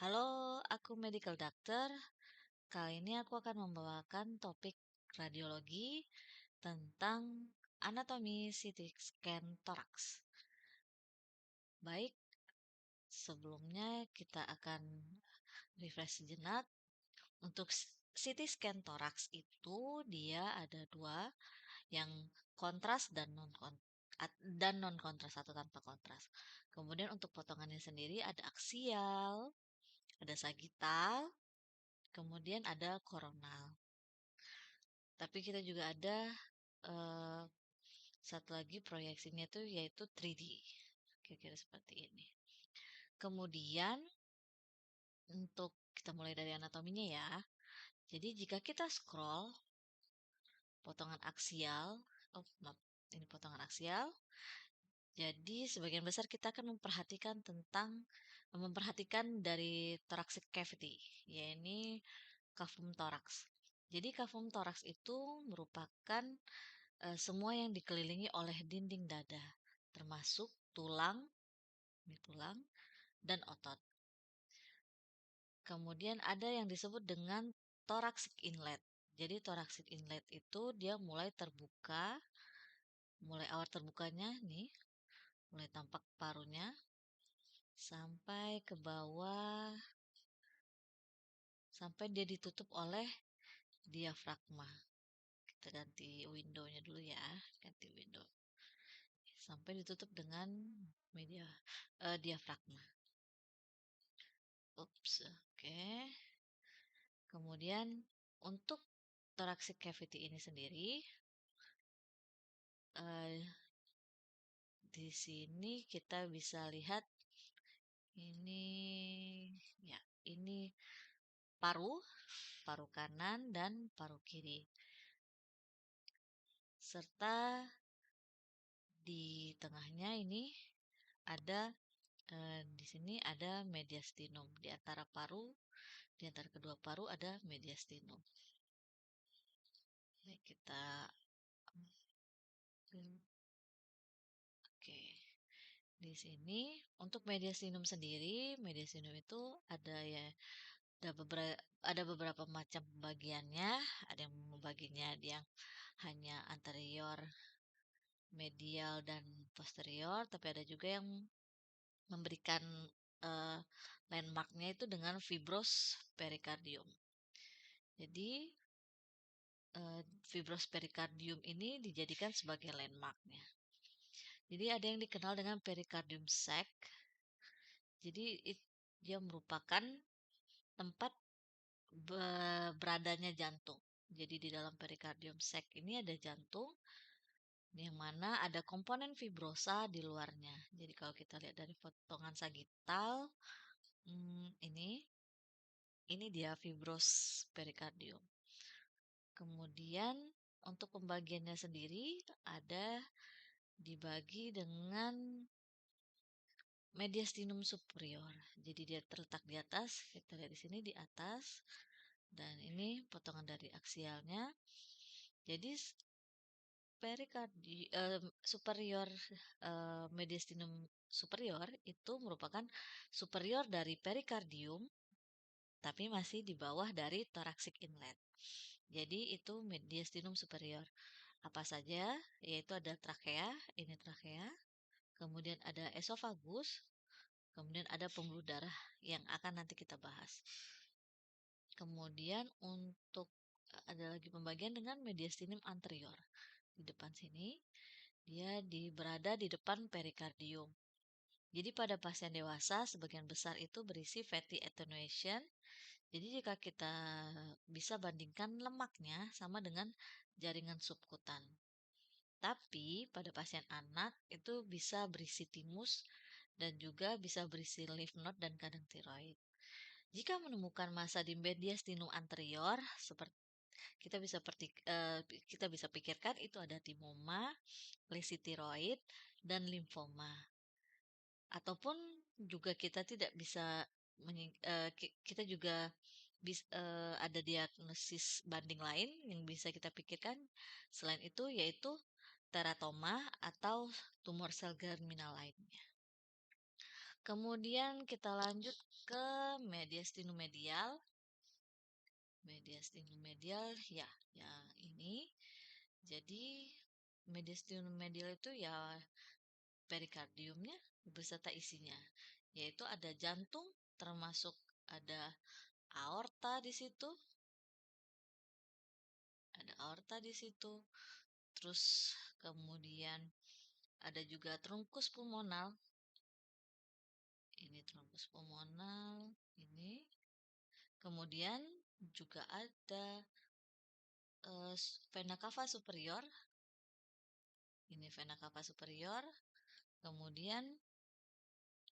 Halo, aku medical doctor. Kali ini aku akan membawakan topik radiologi tentang anatomi CT scan toraks. Baik, sebelumnya kita akan refresh sejenak. Untuk CT scan toraks itu dia ada dua, yang kontras dan non kontras atau tanpa kontras. Kemudian untuk potongannya sendiri ada aksial, ada sagital, kemudian ada koronal. Tapi kita juga ada eh, satu lagi proyeksinya itu yaitu 3D. Kira-kira seperti ini. Kemudian untuk kita mulai dari anatominya ya. Jadi jika kita scroll potongan aksial, oh maaf, ini potongan aksial. Jadi sebagian besar kita akan memperhatikan dari thoracic cavity, yaitu cavum thorax. Jadi cavum thorax itu merupakan semua yang dikelilingi oleh dinding dada, termasuk tulang, ini tulang, dan otot. Kemudian ada yang disebut dengan thoracic inlet. Jadi thoracic inlet itu dia mulai terbuka, mulai awal terbukanya nih, mulai tampak parunya sampai ke bawah, sampai dia ditutup oleh diafragma. Kita ganti window-nya dulu ya, ganti window. Sampai ditutup dengan diafragma. Ups, oke. Kemudian untuk thoracic cavity ini sendiri, eh, di sini kita bisa lihat ini, ya, ini paru, paru kanan dan paru kiri. Serta di tengahnya ini ada di sini ada mediastinum. Di antara kedua paru ada mediastinum. Baik, kita oke. Di sini untuk mediastinum sendiri, mediastinum itu ada ya ada beberapa macam pembagiannya. Ada yang membaginya yang hanya anterior, medial dan posterior, tapi ada juga yang memberikan eh, landmarknya itu dengan fibros pericardium. Jadi fibros pericardium ini dijadikan sebagai landmarknya. Jadi ada yang dikenal dengan pericardium sac. Jadi dia merupakan tempat beradanya jantung. Jadi di dalam pericardium sac ini ada jantung, yang mana ada komponen fibrosa di luarnya. Jadi kalau kita lihat dari potongan sagital, ini dia fibros pericardium. Kemudian untuk pembagiannya sendiri ada dibagi dengan mediastinum superior. Jadi dia terletak di atas, kita lihat di sini di atas, dan ini potongan dari aksialnya. Jadi superior, mediastinum superior itu merupakan superior dari pericardium, tapi masih di bawah dari thoracic inlet. Jadi itu mediastinum superior. Apa saja? Yaitu ada trachea, ini trachea, kemudian ada esofagus, kemudian ada pembuluh darah yang akan nanti kita bahas. Kemudian untuk ada lagi pembagian dengan mediastinum anterior. Di depan sini dia berada di depan pericardium. Jadi pada pasien dewasa sebagian besar itu berisi fatty attenuation. Jadi jika kita bisa bandingkan lemaknya sama dengan jaringan subkutan. Tapi pada pasien anak itu bisa berisi timus dan juga bisa berisi lymph node dan kadang tiroid. Jika menemukan massa di mediastinum anterior, seperti kita bisa pikirkan itu ada timoma, lesi tiroid, dan limfoma. Ataupun juga kita tidak bisa kita juga ada diagnosis banding lain yang bisa kita pikirkan selain itu, yaitu teratoma atau tumor sel germinal lainnya. Kemudian kita lanjut ke mediastinum medial. Mediastinum medial ya, ya ini. Jadi mediastinum medial itu ya perikardiumnya beserta isinya, yaitu ada jantung, termasuk ada aorta di situ, ada aorta di situ. Terus kemudian ada juga trunkus pulmonal. Ini trunkus pulmonal, ini. Kemudian juga ada vena cava superior. Ini vena cava superior. Kemudian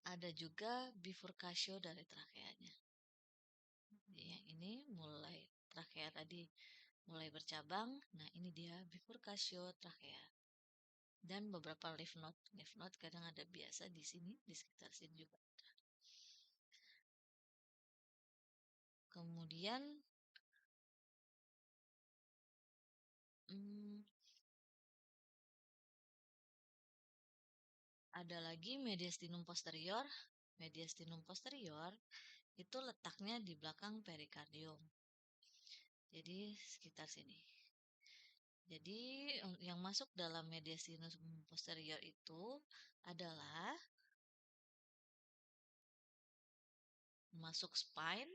ada juga bifurcatio dari trakeanya. Yang ini mulai trakea tadi mulai bercabang. Nah, ini dia bifurcatio trakea. Dan beberapa lymph node. Lymph node kadang ada biasa di sini, di sekitar sini juga. Kemudian hmm, ada lagi mediastinum posterior. Mediastinum posterior itu letaknya di belakang perikardium. Jadi sekitar sini. Jadi yang masuk dalam mediastinum posterior itu adalah masuk spine,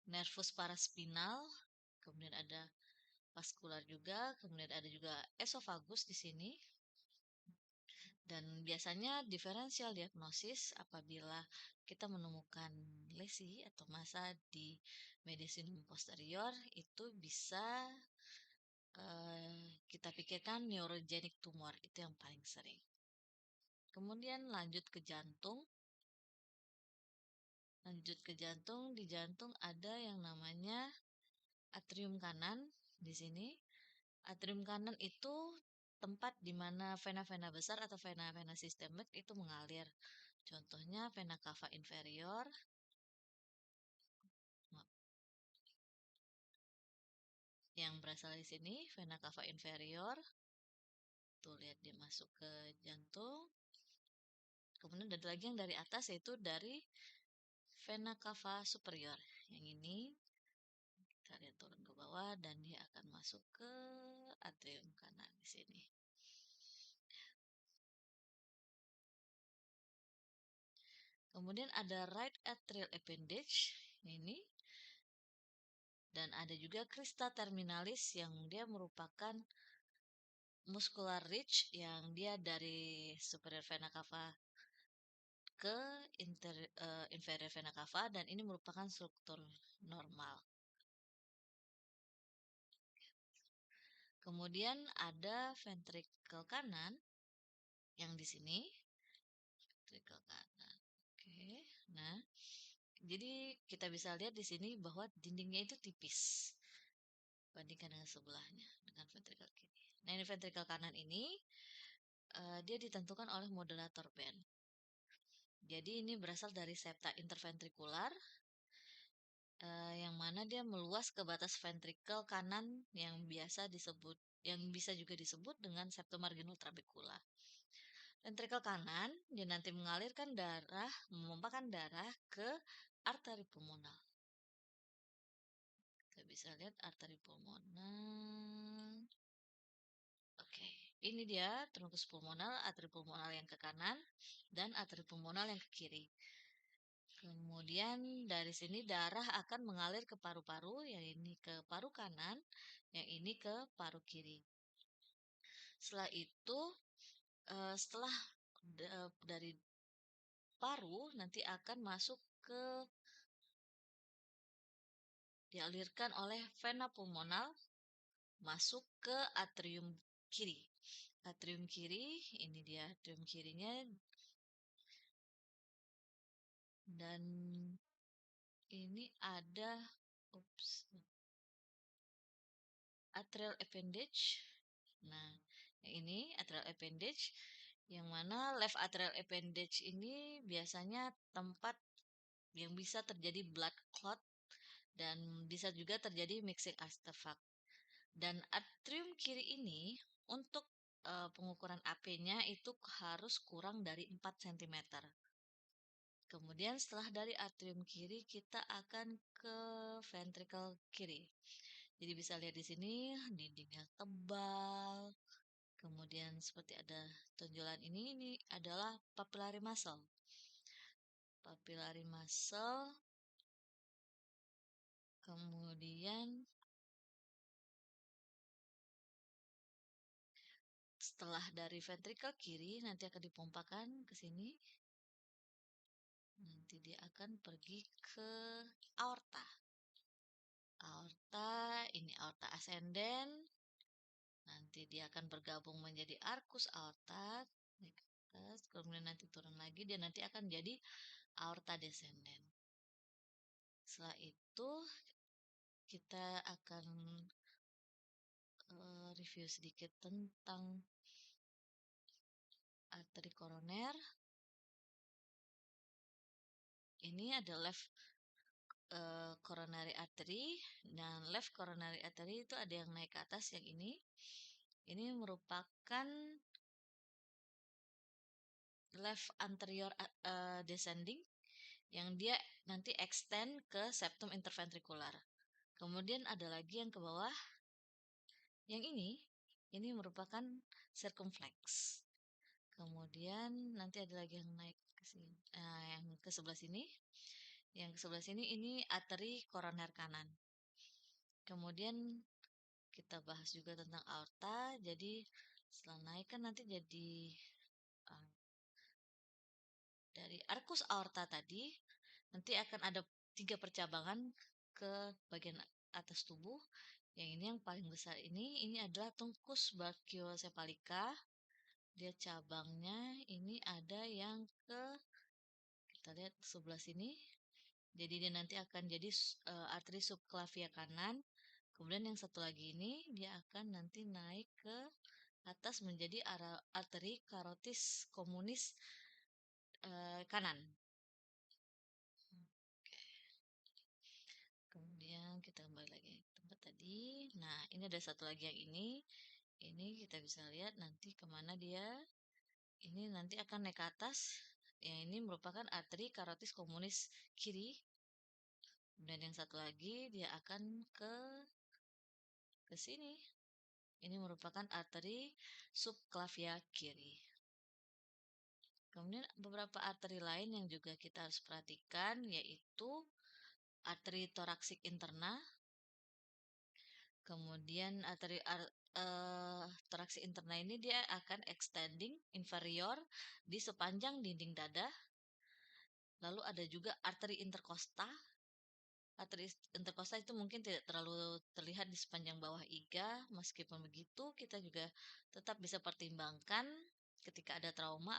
nervus paraspinal, kemudian ada vaskular juga, kemudian ada juga esofagus di sini. Dan biasanya diferensial diagnosis apabila kita menemukan lesi atau massa di mediastinum posterior itu bisa kita pikirkan neurogenic tumor, itu yang paling sering. Kemudian lanjut ke jantung. Lanjut ke jantung, di jantung ada yang namanya atrium kanan di sini. Atrium kanan itu tempat di mana vena-vena besar atau vena-vena sistemik itu mengalir. Contohnya vena cava inferior. Yang berasal di sini, vena cava inferior. Tuh, lihat dia masuk ke jantung. Kemudian ada lagi yang dari atas, yaitu dari vena cava superior. Yang ini kita lihat turun ke bawah dan dia akan masuk ke atrium kanan di sini. Kemudian ada right atrial appendage ini, dan ada juga crista terminalis yang dia merupakan muscular ridge yang dia dari superior vena cava ke inferior vena cava, dan ini merupakan struktur normal. Kemudian ada ventricle kanan yang di sini, ventricle kanan. Oke, nah, jadi kita bisa lihat di sini bahwa dindingnya itu tipis bandingkan dengan sebelahnya, dengan ventricle kiri. Nah, ini ventricle kanan ini dia ditentukan oleh modulator band. Jadi ini berasal dari septa interventrikular yang mana dia meluas ke batas ventricle kanan yang biasa disebut, yang bisa juga disebut dengan septum marginal trabecula. Ventricle kanan dia nanti mengalirkan darah, memompakan darah ke arteri pulmonal. Kita bisa lihat arteri pulmonal. Oke, ini dia trunkus pulmonal, arteri pulmonal yang ke kanan dan arteri pulmonal yang ke kiri. Kemudian dari sini darah akan mengalir ke paru-paru, yang ini ke paru kanan, yang ini ke paru kiri. Setelah itu, setelah dari paru nanti akan masuk ke dialirkan oleh vena pulmonal masuk ke atrium kiri. Atrium kiri, ini dia atrium kirinya, dan ini ada atrial appendage. Nah, ini atrial appendage yang mana left atrial appendage ini biasanya tempat yang bisa terjadi blood clot dan bisa juga terjadi mixing artifact. Dan atrium kiri ini untuk pengukuran AP-nya itu harus kurang dari 4 cm. Kemudian setelah dari atrium kiri kita akan ke ventricle kiri. Jadi bisa lihat di sini dindingnya tebal. Kemudian seperti ada tonjolan ini adalah papillary muscle. Papillary muscle. Kemudian setelah dari ventricle kiri nanti akan dipompakan ke sini. Nanti dia akan pergi ke aorta. Aorta, ini aorta ascendens. Nanti dia akan bergabung menjadi arcus aorta. Kemudian nanti turun lagi, dia nanti akan jadi aorta descendens. Setelah itu kita akan review sedikit tentang arteri koroner. Ini ada left coronary artery dan left coronary artery itu ada yang naik ke atas, yang ini. Ini merupakan left anterior descending yang dia nanti extend ke septum interventricular. Kemudian ada lagi yang ke bawah. Yang ini merupakan circumflex. Kemudian nanti ada lagi yang naik ke sini. Yang ke sebelah sini. Yang ke sebelah sini ini arteri koroner kanan. Kemudian kita bahas juga tentang aorta. Jadi setelah naik kan nanti jadi dari arcus aorta tadi nanti akan ada 3 percabangan ke bagian atas tubuh. Yang ini yang paling besar ini adalah tungkus brachiocephalica. Dia cabangnya ini ada yang ke, kita lihat sebelah sini. Jadi dia nanti akan jadi arteri subclavia kanan. Kemudian yang satu lagi ini dia akan nanti naik ke atas menjadi arteri carotis communis kanan. Kemudian kita kembali lagi ke tempat tadi. Nah, ini ada satu lagi yang ini. Ini kita bisa lihat nanti kemana dia. Ini nanti akan naik ke atas. Yang ini merupakan arteri carotis communis kiri. Dan yang satu lagi dia akan ke sini. Ini merupakan arteri subclavia kiri. Kemudian beberapa arteri lain yang juga kita harus perhatikan yaitu arteri toraksik interna. Kemudian arteri toraksik interna ini dia akan extending inferior di sepanjang dinding dada. Lalu ada juga arteri intercosta. Arteri intercosta itu mungkin tidak terlalu terlihat di sepanjang bawah iga. Meskipun begitu, kita juga tetap bisa pertimbangkan ketika ada trauma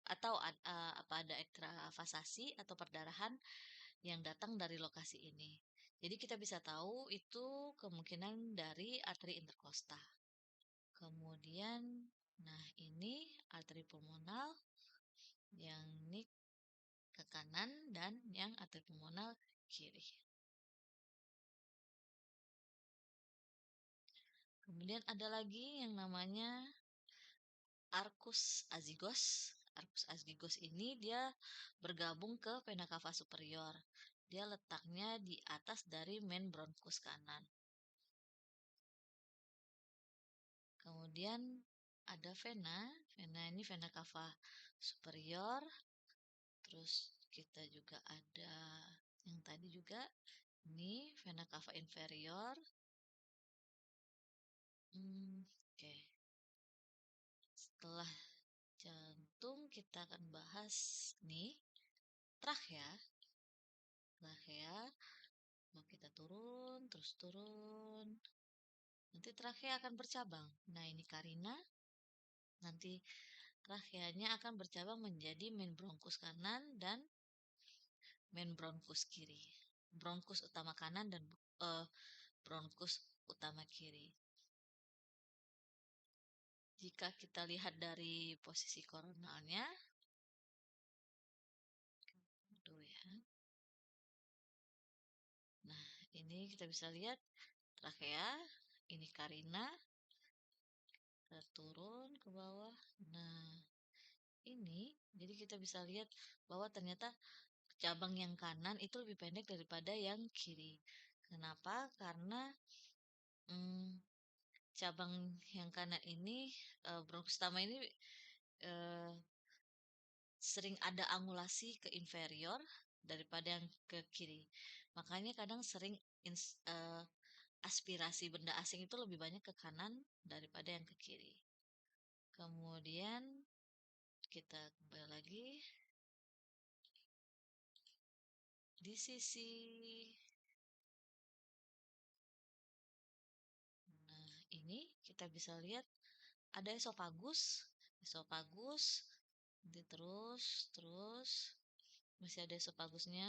atau apa ada ekstravasasi atau perdarahan yang datang dari lokasi ini. Jadi kita bisa tahu itu kemungkinan dari arteri intercosta. Kemudian, nah ini arteri pulmonal yang ini ke kanan dan yang arteri pulmonal kiri. Kemudian ada lagi yang namanya arcus azygos. Arcus azygos ini dia bergabung ke vena cava superior. Dia letaknya di atas dari main bronchus kanan. Kemudian ada vena ini vena cava superior. Terus kita juga ada yang tadi juga ini vena cava inferior. Oke. Setelah jantung kita akan bahas nih trachea. Mau kita turun terus turun. Nanti trachea akan bercabang. Nah, ini karina. Nanti tracheanya akan bercabang menjadi main bronchus kanan dan main bronchus kiri. Bronchus utama kanan dan bronchus utama kiri. Jika kita lihat dari posisi koronalnya, dulu ya. Nah, ini kita bisa lihat trachea, ini karina, kita turun ke bawah. Nah, ini, jadi kita bisa lihat bahwa ternyata cabang yang kanan itu lebih pendek daripada yang kiri. Kenapa? Karena mm, cabang yang kanan ini, bronkus utama ini eh, sering ada angulasi ke inferior daripada yang ke kiri. Makanya kadang sering aspirasi benda asing itu lebih banyak ke kanan daripada yang ke kiri. Kemudian kita kembali lagi di sisi, nah ini kita bisa lihat ada esofagus, esofagus, nanti terus, terus, masih ada esofagusnya,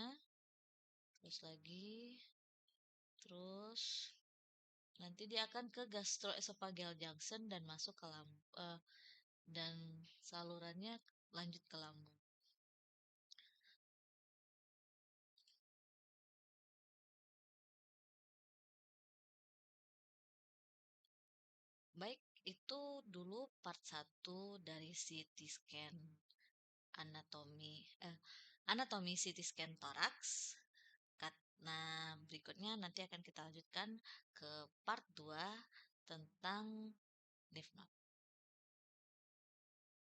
terus lagi, terus, nanti dia akan ke gastroesophageal junction dan masuk ke lambung, dan salurannya lanjut ke lambung. Baik, itu dulu part satu dari CT scan anatomi anatomi CT scan toraks. Nah, berikutnya nanti akan kita lanjutkan ke part 2 tentang lymph node.